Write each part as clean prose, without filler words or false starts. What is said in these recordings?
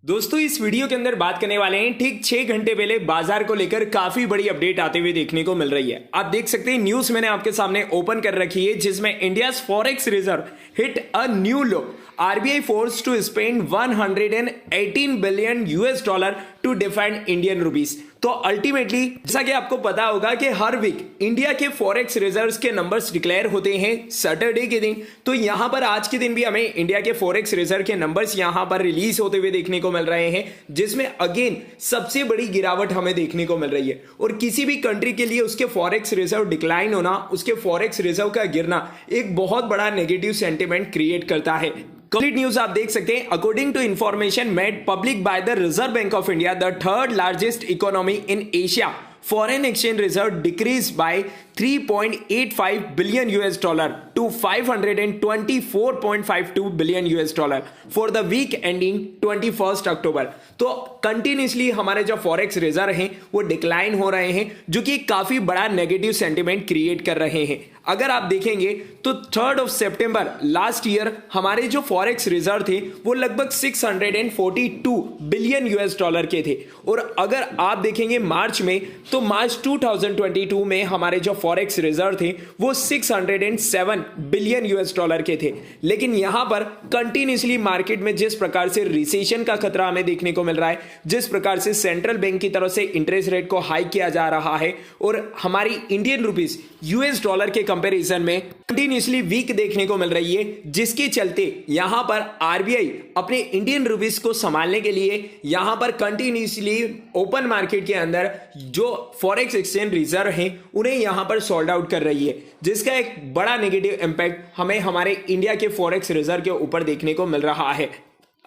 दोस्तों इस वीडियो के अंदर बात करने वाले हैं ठीक 6 घंटे पहले बाजार को लेकर काफी बड़ी अपडेट आते हुए देखने को मिल रही है। आप देख सकते हैं न्यूज मैंने आपके सामने ओपन कर रखी है जिसमें India's forex reserve hit a new low. RBI force to spend 118 billion US dollar to defend Indian rupees. तो अल्टीमेटली जैसा कि आपको पता होगा कि हर वीक इंडिया के फॉरेक्स रिजर्व्स के नंबर्स डिक्लेयर होते हैं सैटरडे के दिन। तो यहां पर आज के दिन भी हमें इंडिया के फॉरेक्स रिजर्व के नंबर्स यहां पर रिलीज होते हुए देखने को मिल रहे हैं, जिसमें अगेन सबसे बड़ी गिरावट हमें देखने को मिल रही है। और किसी भी कंट्री के लिए उसके फॉरेक्स रिजर्व डिक्लाइन होना, उसके फॉरेक्स रिजर्व का गिरना एक बहुत बड़ा नेगेटिव सेंटिमेंट क्रिएट करता है। कंप्लीट न्यूज आप देख सकते हैं। According to information made public by the Reserve Bank of India, the third largest economy in Asia, foreign exchange reserve decreased by 3.85 billion US dollar to 524.52 billion US dollar for the week ending 21st October। तो continuously हमारे जो forex reserve हैं वो decline हो रहे हैं, जो कि काफी बड़ा नेगेटिव सेंटिमेंट क्रिएट कर रहे हैं। अगर आप देखेंगे तो 3 सितंबर लास्ट ईयर हमारे जो फॉरेक्स रिजर्व थे वो लगभग 642 बिलियन यूएस डॉलर के थे। और अगर आप देखेंगे मार्च में, तो मार्च 2022 में हमारे जो फॉरेक्स रिजर्व थे वो 607 बिलियन यूएस डॉलर के थे। लेकिन यहां पर कंटिन्यूसली मार्केट में जिस प्रकार से रिसेशन का खतरा हमें देखने को मिल रहा है, जिस प्रकार से सेंट्रल बैंक की तरफ से इंटरेस्ट रेट को हाई किया जा रहा है और हमारी इंडियन रुपीस यूएस डॉलर के कंपैरिजन में कंटिन्यूसली वीक देखने को मिल रही है, जिसके चलते यहां पर आरबीआई अपने इंडियन रुपीस को संभालने के लिए यहां पर कंटिन्यूसली ओपन मार्केट के अंदर जो फॉरेक्स एक्सचेंज रिजर्व हैं उन्हें यहां पर सोल्ड आउट कर रही है, जिसका एक बड़ा नेगेटिव इंपैक्ट हमें हमारे इंडिया के फॉरेक्स रिजर्व के ऊपर देखने को मिल रहा है।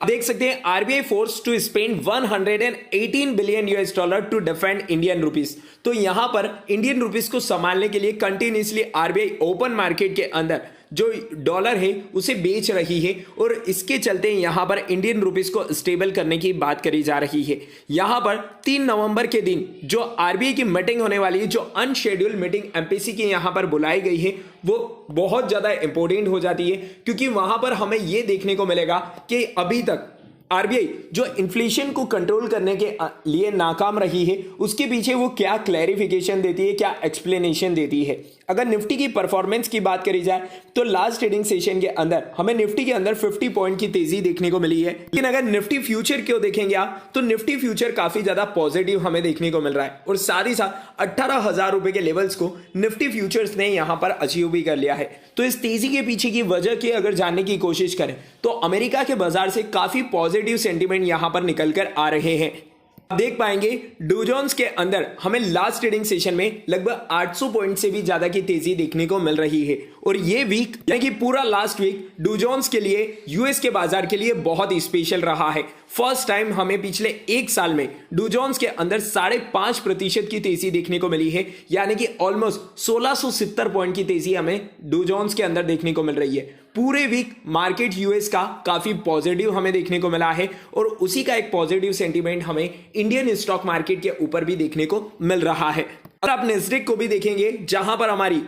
देख सकते हैं RBI force to spend 118 billion US dollar to defend Indian rupees. तो यहां पर इंडियन रुपीस को संभालने के लिए कंटिन्यूसली आरबीआई ओपन मार्केट के अंदर जो डॉलर है उसे बेच रही है और इसके चलते यहां पर इंडियन रुपीस को स्टेबल करने की बात करी जा रही है। यहां पर 3 नवंबर के दिन जो आरबीआई की मीटिंग होने वाली है, जो अनशेड्यूल्ड मीटिंग एमपीसी की यहां पर बुलाई गई है, वो बहुत ज्यादा इंपॉर्टेंट हो जाती है, क्योंकि वहां पर हमें यह देखने को मिलेगा कि अभी तक आरबीआई जो इन्फ्लेशन को कंट्रोल करने के लिए नाकाम रही है, उसके पीछे वो क्या क्लैरिफिकेशन देती है, क्या एक्सप्लेनेशन देती है। अगर निफ्टी की परफॉर्मेंस की बात करी जाए तो लास्ट ट्रेडिंग सेशन के अंदर हमें निफ्टी के अंदर 50 पॉइंट की तेजी देखने को मिली है। लेकिन अगर निफ्टी फ्यूचर क्यों देखेंगे आप, तो निफ्टी फ्यूचर काफी ज्यादा पॉजिटिव हमें देखने को मिल रहा है और साथ ही साथ 18,000 रुपए के लेवल्स को निफ्टी फ्यूचर्स ने यहां पर अचीव भी कर लिया है। तो इस तेजी के पीछे की वजह की अगर जानने की कोशिश करें तो अमेरिका के बाजार से काफी पॉजिटिव सेंटीमेंट यहां पर निकल कर आ रहे हैं। देख पाएंगे डॉ जोन्स के अंदर हमें लास्ट ट्रेडिंग सेशन में लगभग 800 पॉइंट से भी ज्यादा की तेजी देखने को मिल रही है। और ये वीक यानी कि पूरा लास्ट वीक डॉ जोन्स के लिए, यूएस के बाजार के लिए बहुत ही स्पेशल रहा है। फर्स्ट टाइम हमें पिछले 1 साल में डॉ जोन्स के अंदर 5.5% की तेजी देखने को मिली है, यानी कि ऑलमोस्ट 1670 पॉइंट की तेजी हमें डॉ जोन्स के अंदर देखने को मिल रही है। पूरे वीक मार्केट यूएस का काफी पॉजिटिव हमें देखने को मिला है और उसी का एक पॉजिटिव सेंटीमेंट हमें इंडियन स्टॉक मार्केट के ऊपर भी देखने को मिल रहा है। और आप नेस्डेक को भी देखेंगे, जहां पर हमारी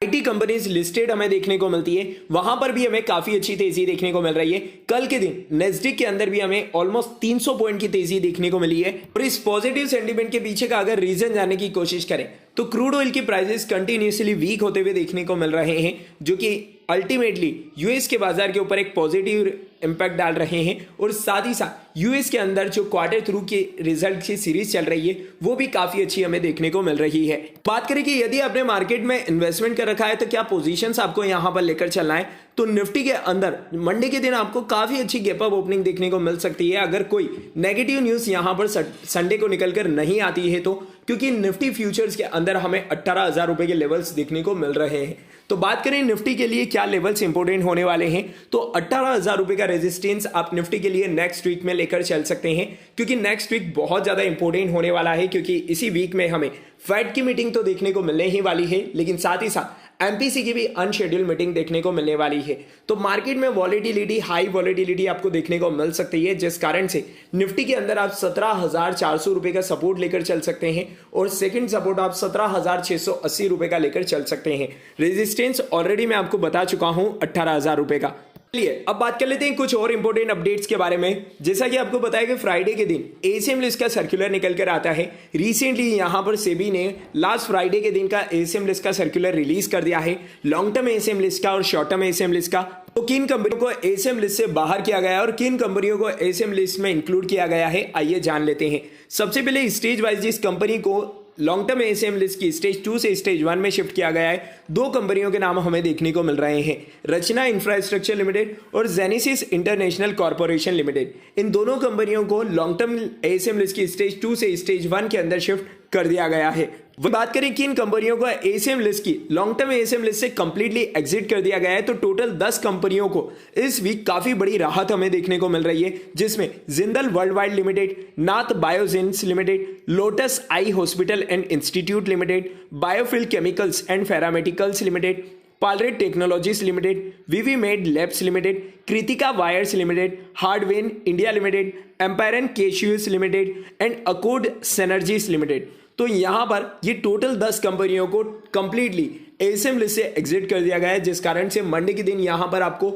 आईटी कंपनीज लिस्टेड हमें देखने को मिलती है, वहां पर भी हमें काफी अच्छी तेजी देखने को मिल रही है। कल के दिन नेस्डेक के अंदर भी हमें ऑलमोस्ट 300 पॉइंट की तेजी देखने को मिली है। और इस पॉजिटिव सेंटीमेंट के पीछे का अगर रीजन जानने की कोशिश करें तो क्रूड ऑयल की प्राइसेस कंटिन्यूसली वीक होते हुए देखने को मिल रहे हैं, जो कि अल्टीमेटली यूएस के बाजार के ऊपर एक पॉजिटिव इंपैक्ट डाल रहे हैं। और साथ ही साथ यूएस के अंदर जो क्वार्टर थ्रू के रिजल्ट की सीरीज चल रही है वो भी काफी अच्छी हमें देखने को मिल रही है। बात करें कि यदि आपने मार्केट में इन्वेस्टमेंट कर रखा है तो क्या पोजीशंस आपको यहां पर लेकर चलना है, तो निफ्टी के अंदर मंडे के दिन आपको काफी अच्छी गैप अप ओपनिंग देखने को मिल सकती है, अगर कोई नेगेटिव न्यूज यहां पर संडे को निकलकर नहीं आती है तो, क्योंकि निफ्टी फ्यूचर्स के अंदर हमें 18,000 रुपए के लेवल्स देखने को मिल रहे हैं। तो बात करें निफ्टी के लिए क्या लेवल्स इंपोर्टेंट होने वाले हैं, तो 18,000 रुपए का रेजिस्टेंस आप निफ्टी के लिए नेक्स्ट वीक में लेकर चल सकते हैं, क्योंकि नेक्स्ट वीक बहुत ज्यादा इंपोर्टेंट होने वाला है, क्योंकि इसी वीक में हमें फेड की मीटिंग तो देखने को मिलने ही वाली है, लेकिन साथ ही साथ एमपीसी की भी अनशेड्यूल्ड मीटिंग देखने को मिलने वाली है। तो मार्केट में वॉलेटिलिटी, हाई वॉलेटिलिटी आपको देखने को मिल सकती है, जिस कारण से निफ्टी के अंदर आप 17,400 रुपए का सपोर्ट लेकर चल सकते हैं और सेकंड सपोर्ट आप 17,680 रुपए का लेकर चल सकते हैं। रेजिस्टेंस ऑलरेडी मैं आपको बता चुका हूं 18,000 रुपए का। चलिए अब बात कर लेते हैं कुछ और इंपॉर्टेंट अपडेट्स के बारे में। जैसा कि आपको पता है कि फ्राइडे के दिन एसीएम लिस्ट का सर्कुलर निकल कर आता है। रिसेंटली यहां पर सेबी ने लास्ट फ्राइडे के दिन का एसीएम लिस्ट का सर्कुलर रिलीज कर दिया है, लॉन्ग टर्म एसीएम लिस्ट का और शॉर्ट टर्म एसीएम लिस्ट का। तो किन कंपनियों को एसीएम लिस्ट से बाहर किया गया है और किन कंपनियों को एसीएम लिस्ट में इंक्लूड किया गया है, आइए जान लेते हैं। सबसे पहले स्टेज वाइज जिस कंपनी को लॉन्ग टर्म एसीएम लिस्ट की स्टेज 2 से स्टेज 1 में शिफ्ट किया गया है, दो कंपनियों के नाम हमें देखने को मिल रहे हैं, रचना इंफ्रास्ट्रक्चर लिमिटेड और जेनेसिस इंटरनेशनल कॉर्पोरेशन लिमिटेड। इन दोनों कंपनियों को लॉन्ग टर्म एसीएम लिस्ट की स्टेज 2 से स्टेज 1 के अंदर शिफ्ट कर दिया गया है। बात करें किन कंपनियों को एसीएम लिस्ट की लॉन्ग टर्म एसीएम लिस्ट से कंप्लीटली एग्जिट कर दिया गया है, तो टोटल 10 कंपनियों को इस वीक काफी बड़ी राहत हमें देखने को मिल रही है, जिसमें Jindal worldwide limited, Nath Biogenes limited, Lotus Eye Hospital and Institute limited, Biofil chemicals and pharmaceuticals limited, Palred technologies limited, Vivimed labs limited, Kritika wires limited, Hardwyn India limited, Empyrean cashews limited and Accord synergies limited. तो यहां पर ये total 10 कंपनियों को completely ASM list से exit कर दिया गया है, जिस कारण से मंडे के दिन यहां पर आपको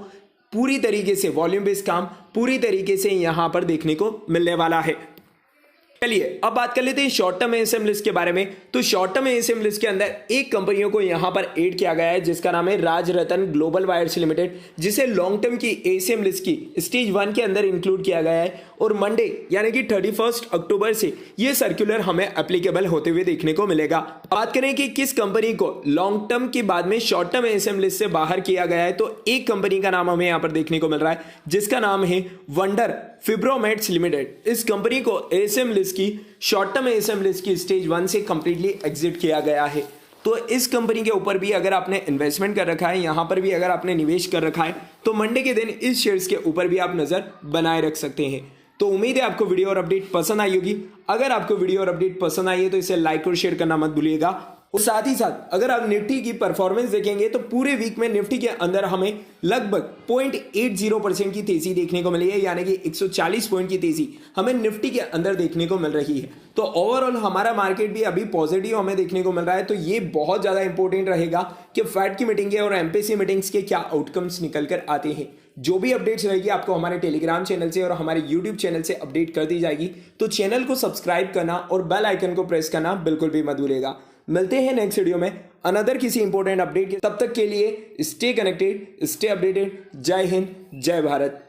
पूरी तरीके से वॉल्यूम बेस्ड काम पूरी तरीके से यहां पर देखने को मिलने वाला है। चलिए अब बात कर लेते हैं शॉर्ट टर्म एसीएम लिस्ट के बारे में। तो शॉर्ट टर्म एसीएम लिस्ट के अंदर एक कंपनियों को यहां पर ऐड किया गया है, जिसका नाम है राजरतन ग्लोबल वायर्स लिमिटेड, जिसे लॉन्ग टर्म की एसीएम लिस्ट की स्टेज 1 के अंदर इंक्लूड किया गया है और मंडे यानी कि 31 अक्टूबर से यह सर्कुलर हमें एप्लीकेबल होते हुए देखने को मिलेगा। बात करें कि किस कंपनी को लॉन्ग टर्म के बाद में शॉर्ट टर्म एसीएम लिस्ट से बाहर किया गया है, तो एक कंपनी का नाम हमें यहां पर देखने को मिल रहा है, जिसका नाम है वंडर फिब्रोमेट्स लिमिटेड। इस कंपनी को एसीएम लिस्ट की शॉर्ट टर्म एसीएम लिस्ट की स्टेज 1 से कंप्लीटली एग्जिट किया गया है। तो इस कंपनी के ऊपर भी अगर आपने इन्वेस्टमेंट कर रखा है, यहां पर भी अगर आपने निवेश कर रखा है, तो मंडे के दिन इस शेयर्स के ऊपर भी आप नजर बनाए रख सकते हैं। तो उम्मीद है आपको वीडियो और अपडेट पसंद आई होगी। अगर आपको वीडियो और अपडेट पसंद आई है तो इसे लाइक और शेयर करना मत भूलिएगा। और साथ ही साथ अगर आप निफ्टी की परफॉर्मेंस देखेंगे तो पूरे वीक में निफ्टी के अंदर हमें लगभग 0.80% की तेजी देखने को मिली है, यानी कि 140 पॉइंट की तेजी हमें निफ्टी के अंदर देखने को मिल रही है। तो ओवरऑल हमारा मार्केट भी अभी पॉजिटिव हमें देखने को मिल रहा है। तो ये बहुत ज्यादा इंपॉर्टेंट रहेगा कि फेड की मीटिंग और एमपीसी मीटिंग्स के क्या आउटकम्स निकल कर आते हैं। जो भी अपडेट्स रहेगी आपको हमारे टेलीग्राम चैनल से और हमारे यूट्यूब चैनल से अपडेट कर दी जाएगी। तो चैनल को सब्सक्राइब करना और बेल आइकन को प्रेस करना बिल्कुल भी मत भूलिएगा। मिलते हैं नेक्स्ट वीडियो में अनदर किसी इंपॉर्टेंट अपडेट के। तब तक के लिए स्टे कनेक्टेड, स्टे अपडेटेड। जय हिंद, जय भारत।